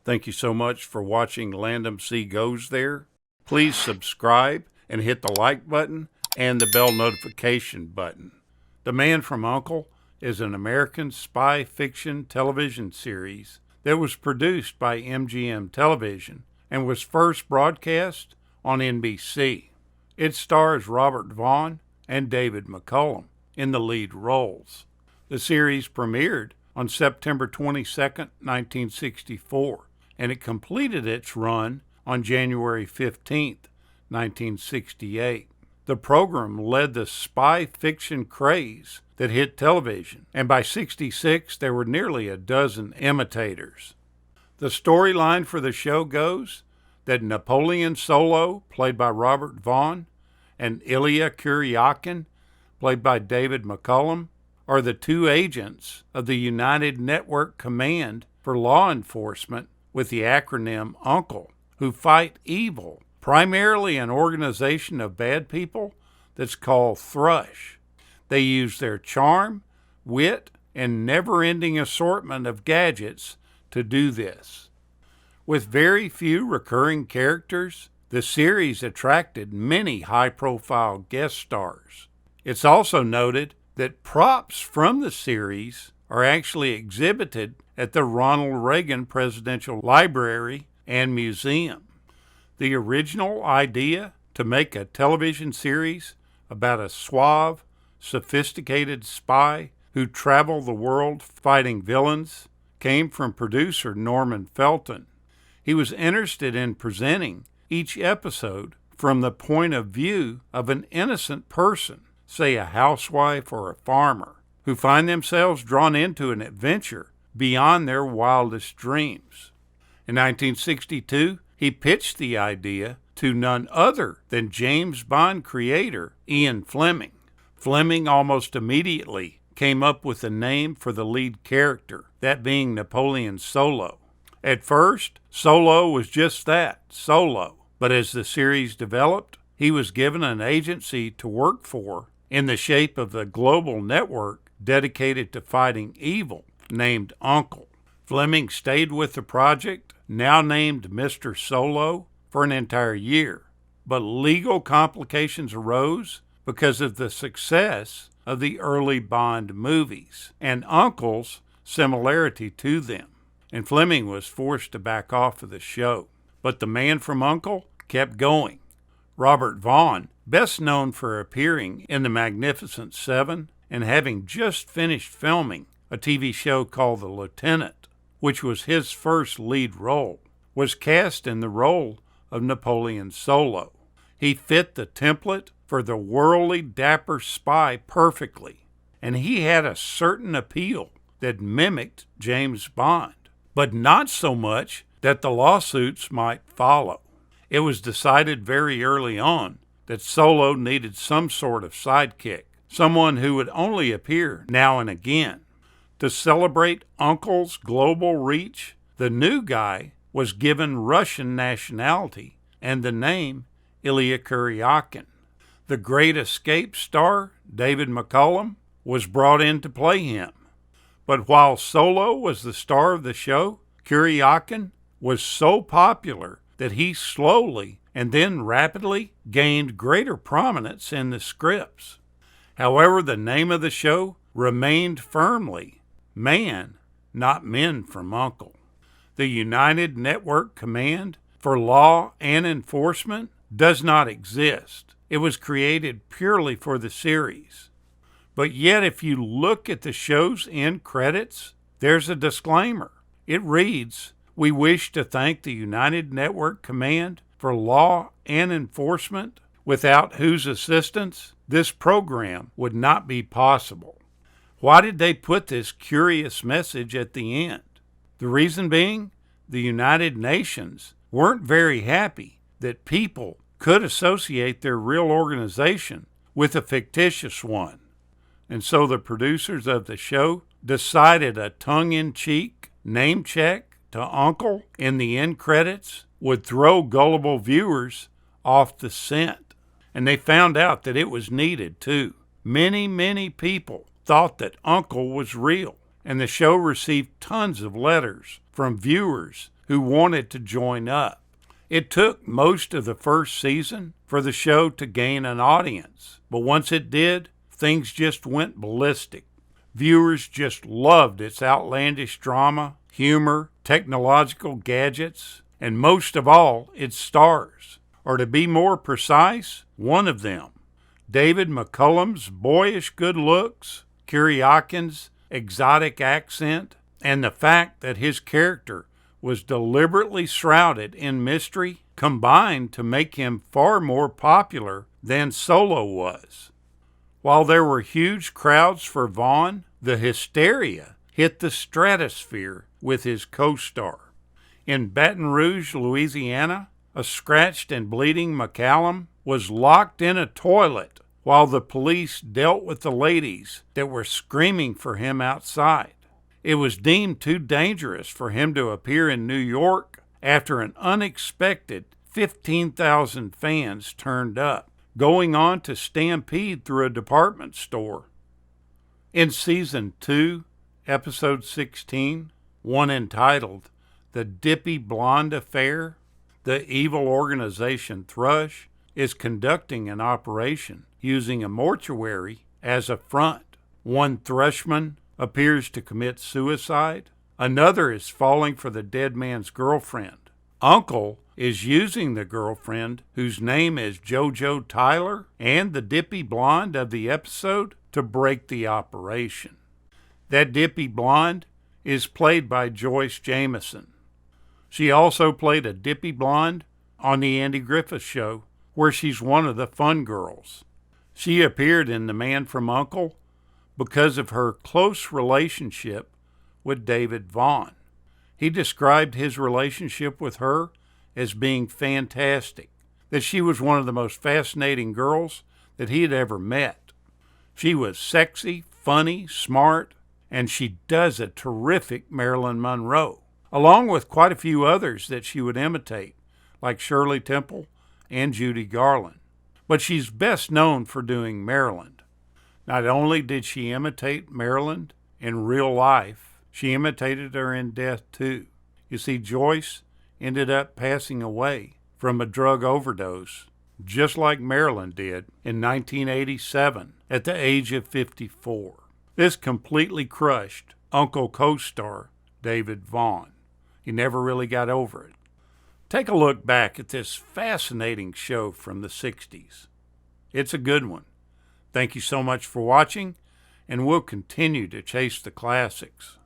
Thank you so much for watching Landumc Goes There. Please subscribe and hit the like button and the bell notification button. The Man from U.N.C.L.E. is an American spy fiction television series that was produced by MGM Television and was first broadcast on NBC. It stars Robert Vaughn and David McCullum in the lead roles. The series premiered on September 22, 1964, and it completed its run on January 15, 1968. The program led the spy fiction craze that hit television, and by '66 there were nearly a dozen imitators. The storyline for the show goes that Napoleon Solo, played by Robert Vaughn, and Ilya Kuryakin, played by David McCullum, are the two agents of the United Network Command for Law Enforcement with the acronym U.N.C.L.E, who fight evil, primarily an organization of bad people that's called Thrush. They use their charm, wit, and never-ending assortment of gadgets to do this. With very few recurring characters, the series attracted many high-profile guest stars. It's also noted that props from the series are actually exhibited at the Ronald Reagan Presidential Library and Museum. The original idea to make a television series about a suave, sophisticated spy who traveled the world fighting villains came from producer Norman Felton. He was interested in presenting each episode from the point of view of an innocent person, say a housewife or a farmer, who find themselves drawn into an adventure beyond their wildest dreams. In 1962, he pitched the idea to none other than James Bond creator Ian Fleming. Fleming almost immediately came up with a name for the lead character, that being Napoleon Solo. At first, Solo was just that, Solo. But as the series developed, he was given an agency to work for in the shape of the global network dedicated to fighting evil, named U.N.C.L.E. Fleming stayed with the project, now named Mr. Solo, for an entire year. But legal complications arose because of the success of the early Bond movies and U.N.C.L.'s similarity to them, and Fleming was forced to back off of the show. But the Man from U.N.C.L.E. kept going. Robert Vaughn, best known for appearing in The Magnificent Seven and having just finished filming a TV show called The Lieutenant, which was his first lead role, was cast in the role of Napoleon Solo. He fit the template for the worldly dapper spy perfectly, and he had a certain appeal that mimicked James Bond, but not so much that the lawsuits might follow. It was decided very early on that Solo needed some sort of sidekick, someone who would only appear now and again. To celebrate U.N.C.L.'s global reach, the new guy was given Russian nationality and the name Ilya Kuryakin. The Great Escape star, David McCullum, was brought in to play him. But while Solo was the star of the show, Kuryakin was so popular that he slowly and then rapidly gained greater prominence in the scripts. However, the name of the show remained firmly Man, Not Men from U.N.C.L.E. The United Network Command for Law and Enforcement does not exist. It was created purely for the series. But yet, if you look at the show's end credits, there's a disclaimer. It reads, "We wish to thank the United Network Command for Law and Enforcement, without whose assistance this program would not be possible." Why did they put this curious message at the end? The reason being, the United Nations weren't very happy that people could associate their real organization with a fictitious one. And so the producers of the show decided a tongue-in-cheek name check to U.N.C.L.E. in the end credits would throw gullible viewers off the scent. And they found out that it was needed too. Many people thought that U.N.C.L.E. was real, and the show received tons of letters from viewers who wanted to join up. It took most of the first season for the show to gain an audience, but once it did, things just went ballistic. Viewers just loved its outlandish drama, humor, technological gadgets, and most of all, its stars. Or to be more precise, one of them. David McCullum's boyish good looks, Kiriakin's exotic accent, and the fact that his character was deliberately shrouded in mystery combined to make him far more popular than Solo was. While there were huge crowds for Vaughn, the hysteria hit the stratosphere with his co-star. In Baton Rouge, Louisiana, a scratched and bleeding McCallum was locked in a toilet while the police dealt with the ladies that were screaming for him outside. It was deemed too dangerous for him to appear in New York after an unexpected 15,000 fans turned up, going on to stampede through a department store. In Season 2, Episode 16, one entitled The Dippy Blonde Affair, the evil organization Thrush is conducting an operation using a mortuary as a front. One Thrushman appears to commit suicide. Another is falling for the dead man's girlfriend. U.N.C.L.E is using the girlfriend, whose name is JoJo Tyler, and the dippy blonde of the episode to break the operation. That dippy blonde is played by Joyce Jameson. She also played a dippy blonde on The Andy Griffith Show, where she's one of the fun girls. She appeared in The Man from U.N.C.L.E because of her close relationship with David Vaughn. He described his relationship with her as being fantastic, that she was one of the most fascinating girls that he had ever met. She was sexy, funny, smart, and she does a terrific Marilyn Monroe, along with quite a few others that she would imitate, like Shirley Temple and Judy Garland. But she's best known for doing Marilyn. Not only did she imitate Marilyn in real life, she imitated her in death too. You see, Joyce ended up passing away from a drug overdose, just like Marilyn did in 1987 at the age of 54. This completely crushed U.N.C.L.E co-star David Vaughn. He never really got over it. Take a look back at this fascinating show from the 60s. It's a good one. Thank you so much for watching, and we'll continue to chase the classics.